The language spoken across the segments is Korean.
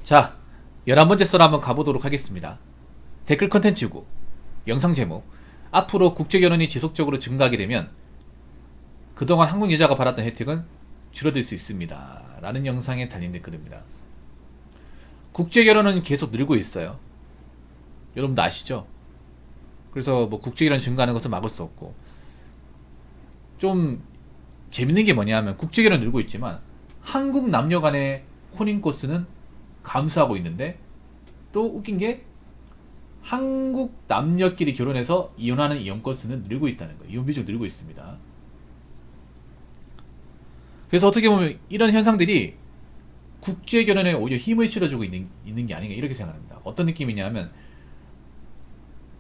자, 11번째 썰 한번 가보도록 하겠습니다. 댓글 컨텐츠고 영상 제목, 앞으로 국제결혼이 지속적으로 증가하게 되면 그동안 한국 여자가 받았던 혜택은 줄어들 수 있습니다 라는 영상에 달린 댓글입니다. 국제결혼은 계속 늘고 있어요. 여러분도 아시죠? 그래서 뭐 국제결혼 증가하는 것은 막을 수 없고, 좀 재밌는 게 뭐냐면 국제결혼 늘고 있지만 한국 남녀 간의 혼인 건수는 감소하고 있는데, 또 웃긴 게 한국 남녀끼리 결혼해서 이혼하는 이혼 건수는 늘고 있다는 거예요. 이혼 비중 늘고 있습니다. 그래서 어떻게 보면 이런 현상들이 국제결혼에 오히려 힘을 실어주고 있는 게 아닌가 이렇게 생각합니다. 어떤 느낌이냐면,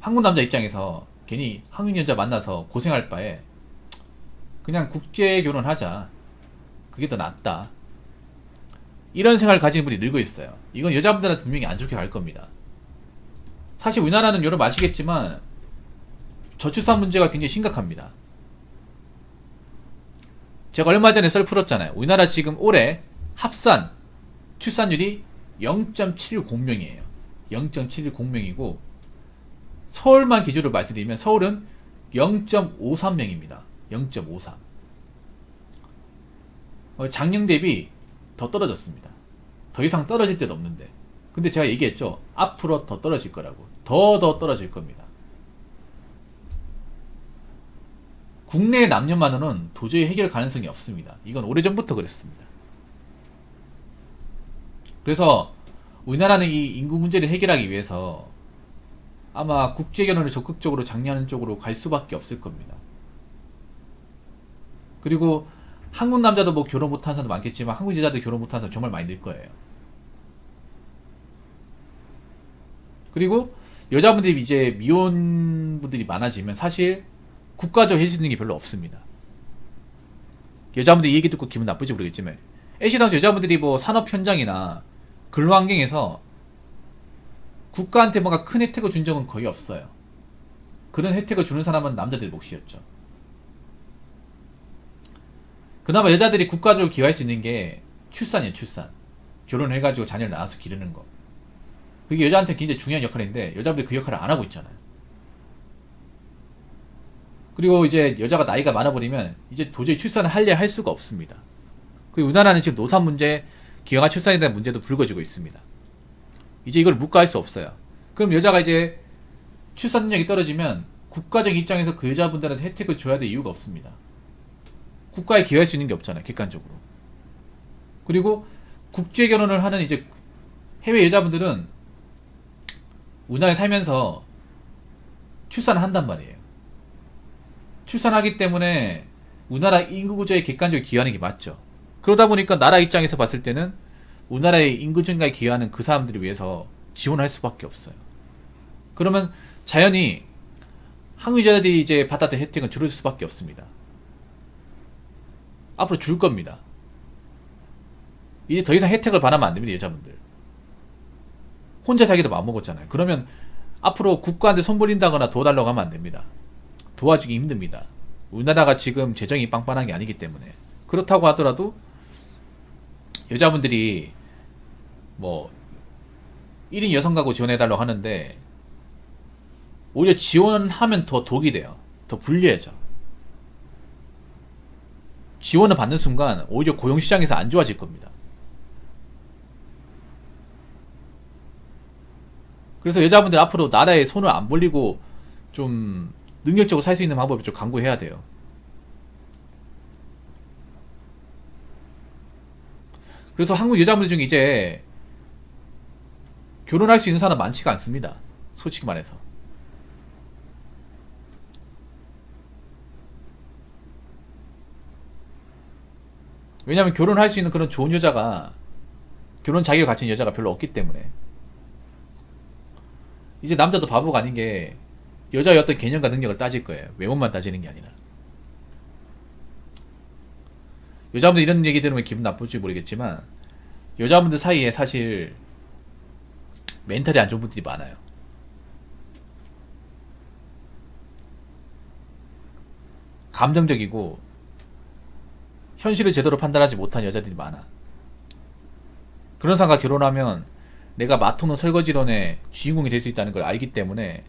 한국 남자 입장에서 괜히 한국 여자 만나서 고생할 바에 그냥 국제결혼하자, 그게 더 낫다, 이런 생각을 가지는 분이 늘고 있어요. 이건 여자분들한테 분명히 안 좋게 갈 겁니다. 사실 우리나라는 여러분 아시겠지만 저출산 문제가 굉장히 심각합니다. 제가 얼마 전에 썰 풀었잖아요. 우리나라 지금 올해 합산 출산율이 0.710명이에요 0.710명이고 서울만 기준으로 말씀드리면 서울은 0.53명입니다 0.53. 작년 대비 더 떨어졌습니다. 더 이상 떨어질 데도 없는데, 근데 제가 얘기했죠, 앞으로 더 떨어질 거라고. 더 떨어질 겁니다. 국내 남녀만으로는 도저히 해결 가능성이 없습니다. 이건 오래전부터 그랬습니다. 그래서 우리나라는 이 인구 문제를 해결하기 위해서 아마 국제결혼을 적극적으로 장려하는 쪽으로 갈 수밖에 없을 겁니다. 그리고 한국 남자도 뭐 결혼 못하는 사람도 많겠지만 한국 여자도 결혼 못하는 사람 정말 많이 늘 거예요. 그리고 여자분들이 이제 미혼분들이 많아지면 사실 국가적으로 해줄 수 있는 게 별로 없습니다. 여자분들이 이 얘기 듣고 기분 나쁠지 모르겠지만, 애시당초 여자분들이 뭐 산업 현장이나 근로 환경에서 국가한테 뭔가 큰 혜택을 준 적은 거의 없어요. 그런 혜택을 주는 사람은 남자들 몫이었죠. 그나마 여자들이 국가적으로 기여할 수 있는 게 출산이에요. 출산. 결혼해가지고 자녀를 낳아서 기르는 거. 그게 여자한테 굉장히 중요한 역할인데 여자분들이 그 역할을 안 하고 있잖아요. 그리고 이제 여자가 나이가 많아버리면 이제 도저히 출산을 할 수가 없습니다. 그리고 우리나라는 지금 노산 문제, 기형아 출산에 대한 문제도 불거지고 있습니다. 이제 이걸 묵과할 수 없어요. 그럼 여자가 이제 출산 능력이 떨어지면 국가적 입장에서 그 여자분들한테 혜택을 줘야 될 이유가 없습니다. 국가에 기여할 수 있는 게 없잖아요, 객관적으로. 그리고 국제 결혼을 하는 이제 해외 여자분들은 우리나라에 살면서 출산을 한단 말이에요. 출산하기 때문에 우리나라 인구 구조에 객관적으로 기여하는 게 맞죠. 그러다 보니까 나라 입장에서 봤을 때는 우리나라의 인구 증가에 기여하는 그 사람들을 위해서 지원할 수밖에 없어요. 그러면 자연히 한국 여자들이 이제 받았던 혜택은 줄을 수밖에 없습니다. 앞으로 줄 겁니다. 이제 더 이상 혜택을 바라면 안 됩니다, 여자분들. 혼자 살기도 마음먹었잖아요. 그러면 앞으로 국가한테 손 벌린다거나 도와달라고 하면 안 됩니다. 도와주기 힘듭니다. 우리나라가 지금 재정이 빵빵한 게 아니기 때문에. 그렇다고 하더라도 여자분들이 뭐 1인 여성 가구 지원해달라고 하는데 오히려 지원하면 더 독이 돼요. 더 불리해져. 지원을 받는 순간 오히려 고용시장에서 안 좋아질 겁니다. 그래서 여자분들 앞으로 나라에 손을 안 벌리고 좀 능력적으로 살 수 있는 방법을 좀 강구해야 돼요. 그래서 한국 여자분들 중에 이제 결혼할 수 있는 사람 많지가 않습니다. 솔직히 말해서. 왜냐면 결혼할 수 있는 그런 좋은 여자가, 결혼 자격을 갖춘 여자가 별로 없기 때문에. 이제 남자도 바보가 아닌 게 여자의 어떤 개념과 능력을 따질 거예요. 외모만 따지는 게 아니라. 여자분들 이런 얘기 들으면 기분 나쁠지 모르겠지만 여자분들 사이에 사실 멘탈이 안 좋은 분들이 많아요. 감정적이고 현실을 제대로 판단하지 못한 여자들이 많아. 그런 사람과 결혼하면 내가 맡아놓은 설거지론의 주인공이 될 수 있다는 걸 알기 때문에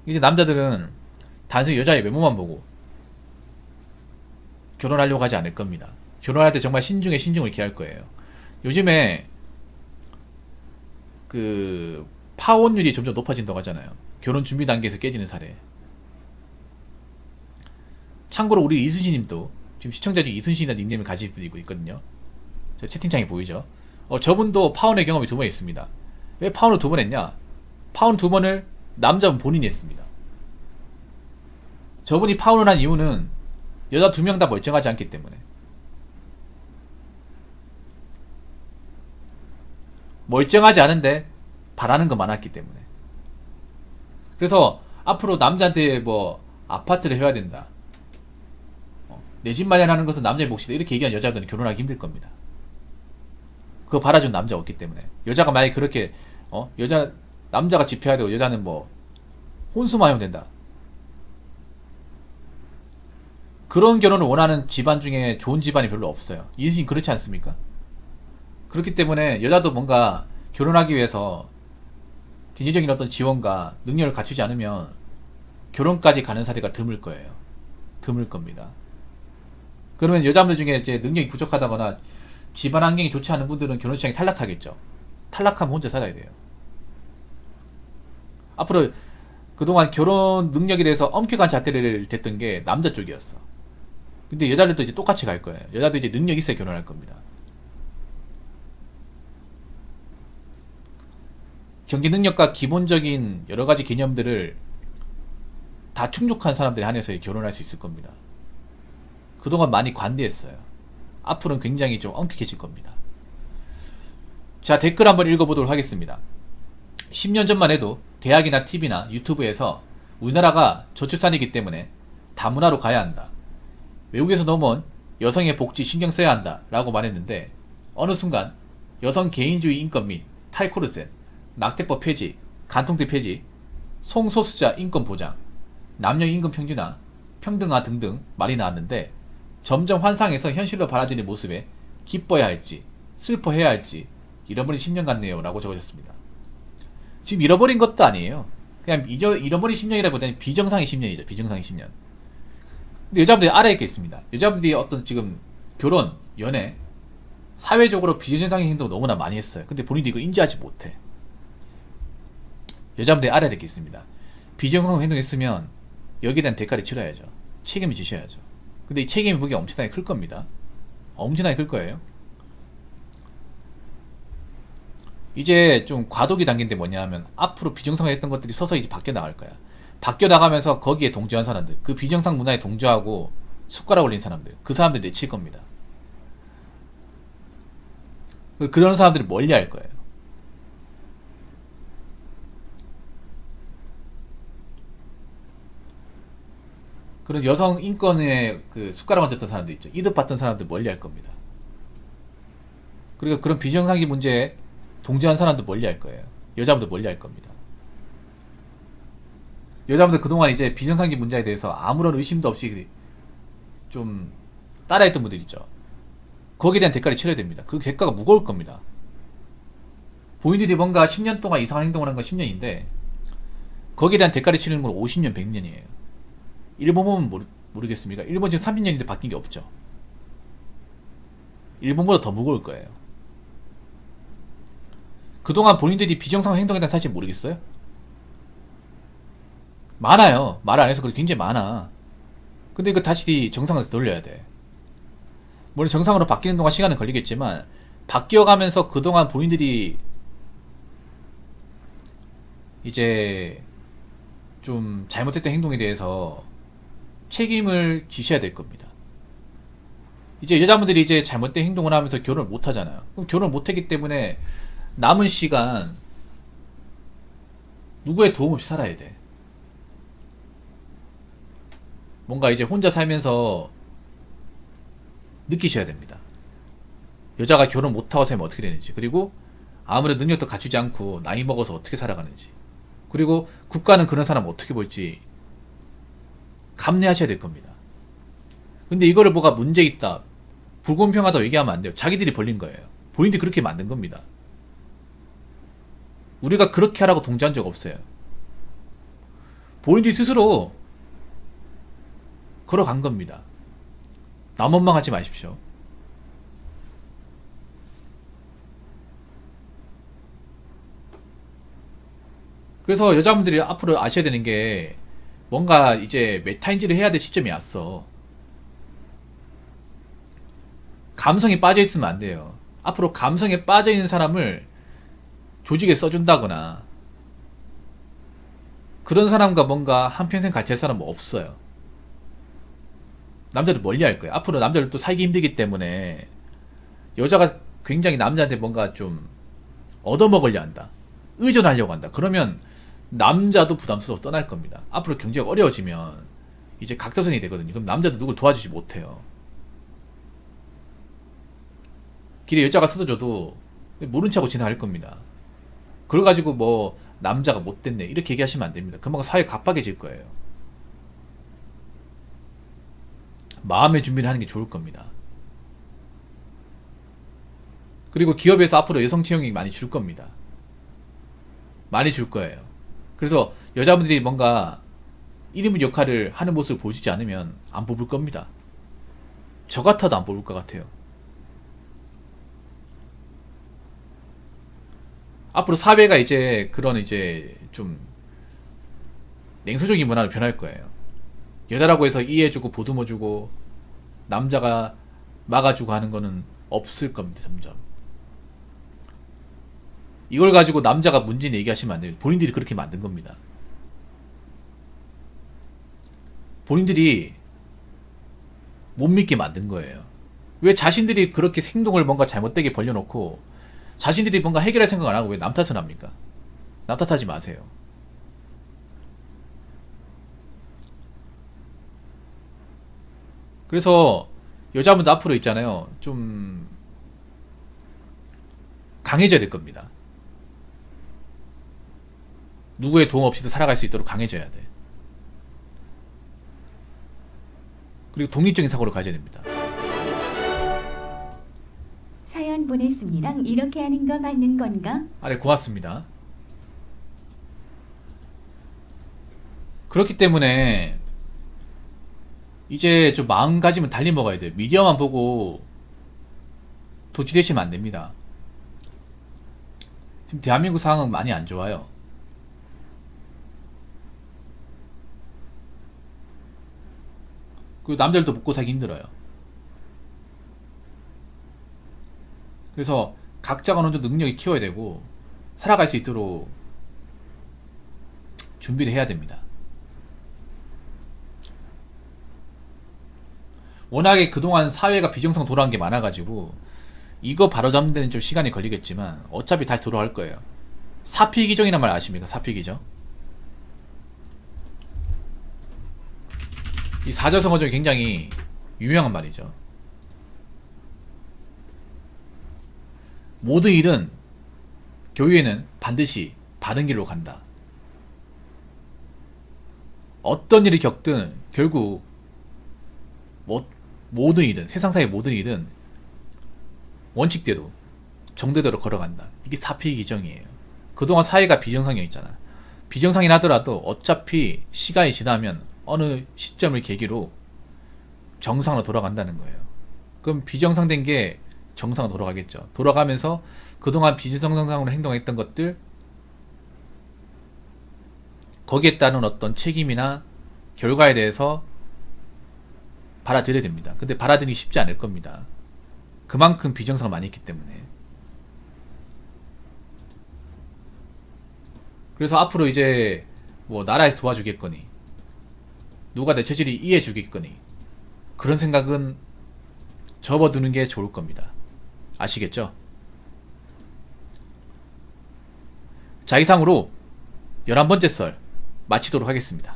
이제 남자들은 단순히 여자의 외모만 보고 결혼하려고 하지 않을 겁니다. 결혼할 때 정말 신중에 신중을 기할 거예요. 요즘에 그 파혼율이 점점 높아진다고 하잖아요. 결혼 준비 단계에서 깨지는 사례. 참고로 우리 이순신님도 지금 시청자 중에 이순신이라는 닉네임을 가지고 있거든요. 저 채팅창에 보이죠? 저분도 파혼의 경험이 2번 있습니다. 왜 파혼을 2번 했냐? 파혼 2번을 남자분 본인이 했습니다. 저분이 파혼을 한 이유는 여자 2명 다 멀쩡하지 않기 때문에. 멀쩡하지 않은데 바라는 거 많았기 때문에. 그래서 앞으로 남자한테 뭐 아파트를 해야 된다, 내 집 마련하는 것은 남자의 몫이다, 이렇게 얘기한 여자들은 결혼하기 힘들 겁니다. 그거 바라준 남자 없기 때문에. 여자가 만약에 그렇게 남자가 집 해야 되고 여자는 뭐 혼수만 하면 된다, 그런 결혼을 원하는 집안 중에 좋은 집안이 별로 없어요. 이순신 그렇지 않습니까? 그렇기 때문에 여자도 뭔가 결혼하기 위해서 경제적인 어떤 지원과 능력을 갖추지 않으면 결혼까지 가는 사례가 드물 거예요. 드물 겁니다. 그러면 여자분들 중에 이제 능력이 부족하다거나 집안 환경이 좋지 않은 분들은 결혼 시장에 탈락하겠죠. 탈락하면 혼자 살아야 돼요. 앞으로 그동안 결혼 능력에 대해서 엄격한 잣대를 댔던 게 남자 쪽이었어. 근데 여자들도 이제 똑같이 갈 거예요. 여자도 이제 능력 있어야 결혼할 겁니다. 경제 능력과 기본적인 여러 가지 개념들을 다 충족한 사람들이 한해서 결혼할 수 있을 겁니다. 그동안 많이 관대했어요. 앞으로는 굉장히 좀 엄격해질 겁니다. 자, 댓글 한번 읽어보도록 하겠습니다. 10년 전만 해도 대학이나 TV나 유튜브에서 우리나라가 저출산이기 때문에 다문화로 가야 한다, 외국에서 넘어온 여성의 복지 신경 써야 한다 라고 말했는데, 어느 순간 여성 개인주의 인권 및 탈코르셋, 낙태법 폐지, 간통죄 폐지, 성소수자 인권 보장, 남녀 임금 평준화, 평등화 등등 말이 나왔는데, 점점 환상에서 현실로 바라지는 모습에 기뻐야 할지 슬퍼해야 할지 잃어버린 10년 같네요 라고 적으셨습니다. 지금 잃어버린 것도 아니에요. 그냥 잃어버린 10년이라기보다는 비정상의 10년이죠. 비정상의 10년. 근데 여자분들이 알아야 할 게 있습니다. 여자분들이 어떤 지금 결혼, 연애, 사회적으로 비정상의 행동을 너무나 많이 했어요. 근데 본인들이 이거 인지하지 못해. 여자분들이 알아야 될 게 있습니다. 비정상의 행동했으면 여기에 대한 대가를 치러야죠. 책임을 지셔야죠. 근데 이 책임의 무게가 엄청나게 클 겁니다. 엄청나게 클 거예요. 이제 좀 과도기 단계인데 뭐냐 하면, 앞으로 비정상을 했던 것들이 서서히 이제 바뀌어 나갈 거야. 바뀌어 나가면서 거기에 동조한 사람들, 그 비정상 문화에 동조하고 숟가락 올린 사람들, 그 사람들 내칠 겁니다. 그런 사람들을 멀리 할 거예요. 그런 여성 인권에 그 숟가락 얹었던 사람들 있죠. 이득 받던 사람들 멀리 할 겁니다. 그리고 그런 비정상기 문제에 동조한 사람도 멀리 할 거예요. 여자분도 멀리 할 겁니다. 여자분들 그동안 이제 비정상기 문제에 대해서 아무런 의심도 없이 좀 따라했던 분들 있죠. 거기에 대한 대가를 치러야 됩니다. 그 대가가 무거울 겁니다. 본인들이 뭔가 10년 동안 이상한 행동을 한 건 10년인데 거기에 대한 대가를 치르는 건 50년, 100년이에요. 일본 보면 모르겠습니까? 일본 지금 30년인데 바뀐 게 없죠. 일본보다 더 무거울 거예요. 그동안 본인들이 비정상 행동에 대한 사실 모르겠어요? 많아요. 말 안 해서 그렇게 굉장히 많아. 근데 이거 다시 정상으로 돌려야 돼. 물론 정상으로 바뀌는 동안 시간은 걸리겠지만, 바뀌어가면서 그동안 본인들이 이제 좀 잘못했던 행동에 대해서 책임을 지셔야 될 겁니다. 이제 여자분들이 이제 잘못된 행동을 하면서 결혼을 못 하잖아요. 그럼 결혼을 못 했기 때문에 남은 시간 누구의 도움 없이 살아야 돼. 뭔가 이제 혼자 살면서 느끼셔야 됩니다. 여자가 결혼 못하고 살면 어떻게 되는지, 그리고 아무래도 능력도 갖추지 않고 나이 먹어서 어떻게 살아가는지, 그리고 국가는 그런 사람 어떻게 볼지 감내하셔야 될 겁니다. 근데 이거를 뭐가 문제 있다, 불공평하다고 얘기하면 안 돼요. 자기들이 벌린 거예요. 본인들이 그렇게 만든 겁니다. 우리가 그렇게 하라고 통지한 적 없어요. 본인들이 스스로 걸어간 겁니다. 남 원망하지 마십시오. 그래서 여자분들이 앞으로 아셔야 되는 게 뭔가 이제 메타인지를 해야 될 시점이 왔어. 감성에 빠져 있으면 안 돼요. 앞으로 감성에 빠져 있는 사람을 조직에 써준다거나 그런 사람과 뭔가 한평생 같이 할 사람은 없어요. 남자들 멀리 할 거예요. 앞으로 남자들 또 살기 힘들기 때문에 여자가 굉장히 남자한테 뭔가 좀 얻어먹으려 한다. 의존하려고 한다. 그러면 남자도 부담스러워서 떠날 겁니다. 앞으로 경제가 어려워지면 이제 각사선이 되거든요. 그럼 남자도 누굴 도와주지 못해요. 길에 여자가 쓰러져도 모른 척하고 지나갈 겁니다. 그래가지고 뭐 남자가 못됐네 이렇게 얘기하시면 안 됩니다. 그만큼 사회 갑박해질 거예요. 마음의 준비를 하는 게 좋을 겁니다. 그리고 기업에서 앞으로 여성 채용이 많이 줄 겁니다. 많이 줄 거예요. 그래서 여자분들이 뭔가 1인분 역할을 하는 모습을 보여주지 않으면 안 뽑을 겁니다. 저 같아도 안 뽑을 것 같아요. 앞으로 사회가 이제 그런 이제 좀 냉소적인 문화로 변할 거예요. 여자라고 해서 이해해주고 보듬어주고 남자가 막아주고 하는 거는 없을 겁니다. 점점. 이걸 가지고 남자가 문제는 얘기하시면 안 돼요. 본인들이 그렇게 만든 겁니다. 본인들이 못 믿게 만든 거예요. 왜 자신들이 그렇게 행동을 뭔가 잘못되게 벌려놓고 자신들이 뭔가 해결할 생각 안 하고 왜 남 탓을 합니까? 남 탓하지 마세요. 그래서 여자분들 앞으로 있잖아요. 좀 강해져야 될 겁니다. 누구의 도움 없이도 살아갈 수 있도록 강해져야 돼. 그리고 독립적인 사고를 가져야 됩니다. 사연 보냈습니다. 이렇게 하는 거 맞는 건가? 네, 고맙습니다. 그렇기 때문에 이제 좀 마음가짐은 달리 먹어야 돼요. 미디어만 보고 도취되시면 안 됩니다. 지금 대한민국 상황은 많이 안 좋아요. 그리고 남자들도 먹고 살기 힘들어요. 그래서 각자가 어느 정도 능력이 키워야 되고 살아갈 수 있도록 준비를 해야 됩니다. 워낙에 그동안 사회가 비정상 돌아간 게 많아가지고 이거 바로잡는 데는 좀 시간이 걸리겠지만 어차피 다시 돌아갈 거예요. 사피기정이란 말 아십니까? 사피기정. 이 사자성어적이 굉장히 유명한 말이죠. 모든 일은 교육에는 반드시 바른 길로 간다. 어떤 일을 겪든 결국 모든 일은 세상사의 모든 일은 원칙대로 정대대로 걸어간다. 이게 사피기정이에요. 그동안 사회가 비정상이었잖아. 비정상이 하더라도 어차피 시간이 지나면 어느 시점을 계기로 정상으로 돌아간다는 거예요. 그럼 비정상된 게 정상으로 돌아가겠죠. 돌아가면서 그동안 비정상으로 행동했던 것들 거기에 따른 어떤 책임이나 결과에 대해서 받아들여야 됩니다. 근데 받아들이기 쉽지 않을 겁니다. 그만큼 비정상을 많이 했기 때문에. 그래서 앞으로 이제 뭐 나라에서 도와주겠거니 누가 내 처지를 이해해 주겠거니 그런 생각은 접어두는 게 좋을 겁니다. 아시겠죠? 자, 이상으로 11번째 썰 마치도록 하겠습니다.